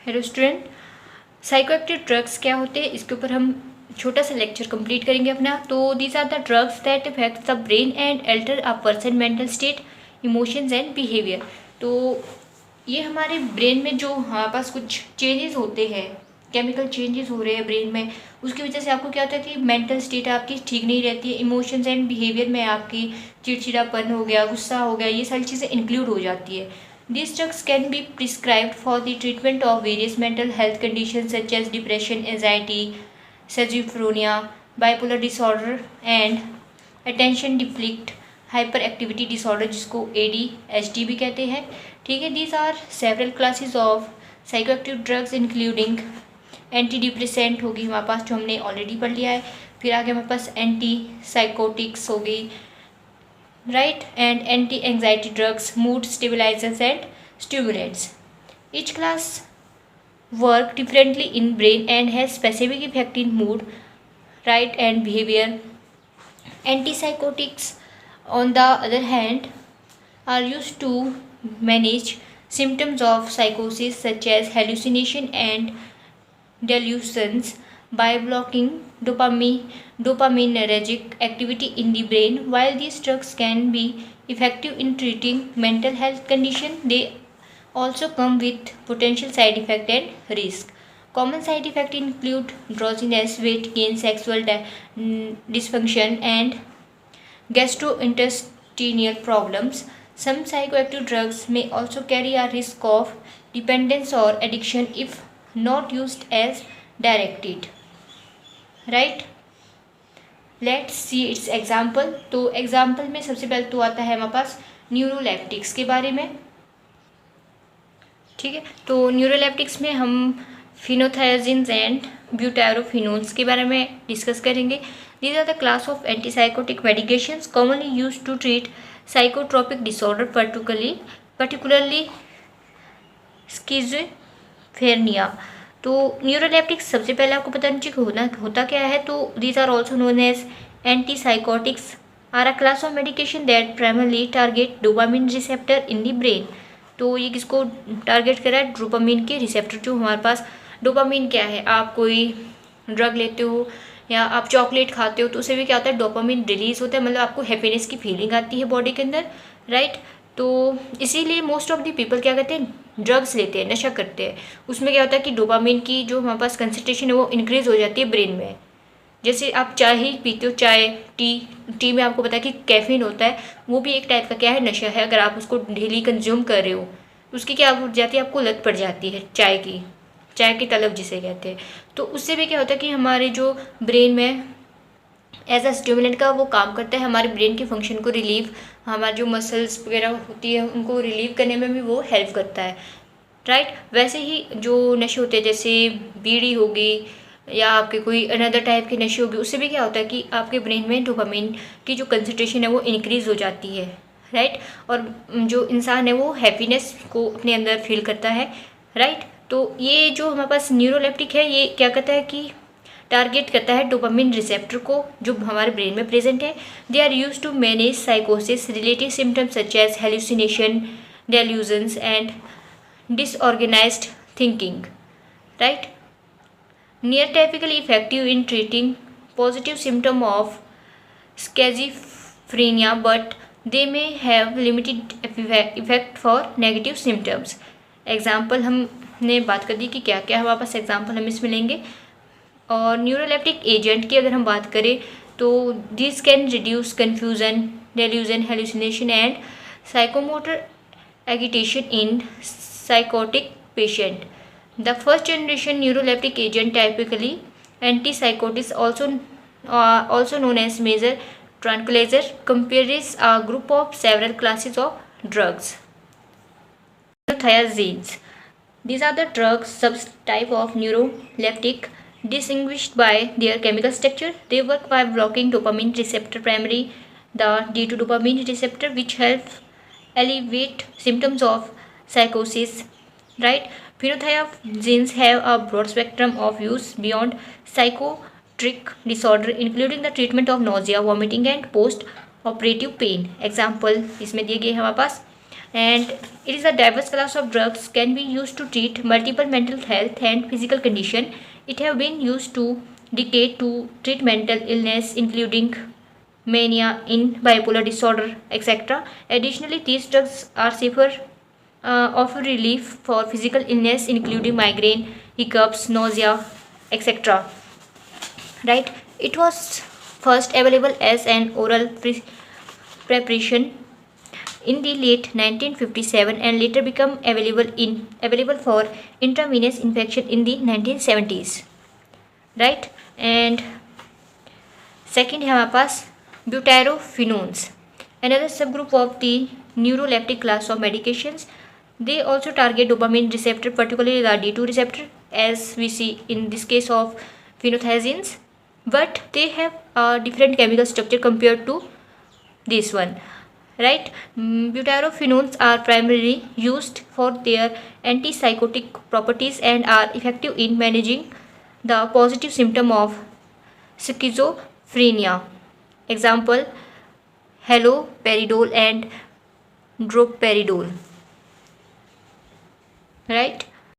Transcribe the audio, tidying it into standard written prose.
Hello student, psychoactive drugs क्या होते हैं इसके ऊपर हम छोटा सा लेक्चर कंप्लीट करेंगे अपना। तो these are the drugs that effect the brain and alter a person mental state, emotions and behaviour. तो ये हमारे ब्रेन में जो हमारे पास कुछ चेंजेस होते हैं, केमिकल चेंजेस हो रहे हैं ब्रेन में, उसकी वजह से आपको क्या होता है कि मेंटल स्टेट आपकी ठीक नहीं रहती है। इमोशंस एंड बिहेवियर में आपकी चिड़चिड़ापन हो गया, गुस्सा हो गया, ये सारी चीज़ें इंक्लूड हो जाती है। These drugs can be prescribed for the treatment of various mental health conditions such as depression, anxiety, schizophrenia, bipolar disorder and attention deficit hyperactivity disorder, जिसको ADHD भी कहते हैं। ठीक है, these are several classes of psychoactive drugs including anti depressant होगी हमारे पास, जो हमने ऑलरेडी पढ़ लिया है। फिर आगे हमारे पास एंटी साइकोटिक्स हो गई, right, and anti-anxiety drugs, mood stabilizers and stimulants. Each class work differently in brain and has specific effect in mood, right, and behavior. Antipsychotics on the other hand are used to manage symptoms of psychosis such as hallucination and delusions by blocking dopaminergic activity in the brain. While these drugs can be effective in treating mental health condition, they also come with potential side effect and risk. Common side effects include drowsiness, weight gain, sexual dysfunction, and gastrointestinal problems. Some psychoactive drugs may also carry a risk of dependence or addiction if not used as directed. Right, let's see it's example. तो example में सबसे पहले तो आता है हमारे पास neuroleptics के बारे में। ठीक है, तो न्यूरोलेप्टिक्स में हम फिनोथायाजिन्स एंड ब्यूटायरोफिनोन्स के बारे में डिस्कस करेंगे। These are the class of antipsychotic medications commonly used to treat psychotropic disorder, particularly schizophrenia. तो न्यूरोलेप्टिक्स सबसे पहले आपको पता नहीं चाहिए होता क्या है। तो these are also known as antipsychotics are a class of medication that primarily target dopamine receptor in the brain. तो ये किसको टारगेट कर रहा है? डोपामिन के रिसेप्टर। जो हमारे पास डोपामिन क्या है, आप कोई ड्रग लेते हो या आप चॉकलेट खाते हो तो उससे भी क्या होता है, डोपामिन रिलीज होता है, मतलब आपको हैप्पीनेस की फीलिंग आती है बॉडी के अंदर, राइट। तो इसीलिए मोस्ट ऑफ द पीपल क्या करते हैं, ड्रग्स लेते हैं, नशा करते हैं। उसमें क्या होता है कि डोपामिन की जो हमारे पास कंसंट्रेशन है वो इंक्रीज हो जाती है ब्रेन में। जैसे आप चाय ही पीते हो, चाय टी में आपको पता है कि कैफीन होता है, वो भी एक टाइप का क्या है, नशा है। अगर आप उसको डेली कंज्यूम कर रहे हो उसकी क्या हो जाती है, आपको लत पड़ जाती है चाय की तलब जिसे कहते हैं। तो उससे भी क्या होता है कि हमारे जो ब्रेन में एज अ स्टिमुलेंट का वो काम करता है, हमारे ब्रेन के फंक्शन को रिलीव, हमारी जो मसल्स वगैरह होती है उनको रिलीव करने में भी वो हेल्प करता है, राइट। वैसे ही जो नशे होते हैं जैसे बीड़ी होगी या आपके कोई अनदर टाइप के नशे होगी, उससे भी क्या होता है कि आपके ब्रेन में डोपामिन की जो कंसंट्रेशन है वो इंक्रीज़ हो जाती है, राइट। और जो इंसान है वो हैप्पीनेस को अपने अंदर फील करता है, राइट। तो ये जो हमारे पास न्यूरोलेप्टिक है ये क्या करता है कि टारगेट करता है डोपामिन रिसेप्टर को जो हमारे ब्रेन में प्रेजेंट है। They are used to manage साइकोसिस related symptoms such as hallucination, delusions and disorganized thinking, right. Near typically effective in treating positive symptom of schizophrenia, but they may have limited effect for negative symptoms. Example हमने बात कर दी कि क्या क्या हमारे पास example हम इसमें लेंगे। और न्यूरोलेप्टिक एजेंट की अगर हम बात करें तो this can reduce confusion, delusion, hallucination and psychomotor agitation in psychotic patient. The first generation neuroleptic agent, typically antipsychotics, also known as major tranquilizer, compares a group of several classes of drugs. Thiazines. These are the drugs subtype of neuroleptic distinguished by their chemical structure. They work by blocking dopamine receptor, primary the D2 dopamine receptor, which helps alleviate symptoms of psychosis, right. Phenothiazines have a broad spectrum of use beyond psychotic disorder, including the treatment of nausea, vomiting and post operative pain. Example इसमें दिए गए हमारे पास and it is a diverse class of drugs can be used to treat multiple mental health and physical condition. It have been used to decade to treat mental illness including mania in bipolar disorder, etc. Additionally, these drugs are safer, offer relief for physical illness including migraine, hiccups, nausea, etc. Right? It was first available as an oral preparation in the late 1957 and later become available for intravenous injection in the 1970s. Right? And second है हमारे पास butyrophenones, another subgroup of the neuroleptic class of medications. They also target dopamine receptor, particularly the D2 receptor, as we see in this case of phenothiazines, but they have a different chemical structure compared to this one. Right? Butyrophenones are primarily used for their antipsychotic properties and are effective in managing the positive symptom of schizophrenia. Example: haloperidol and droperidol. Right?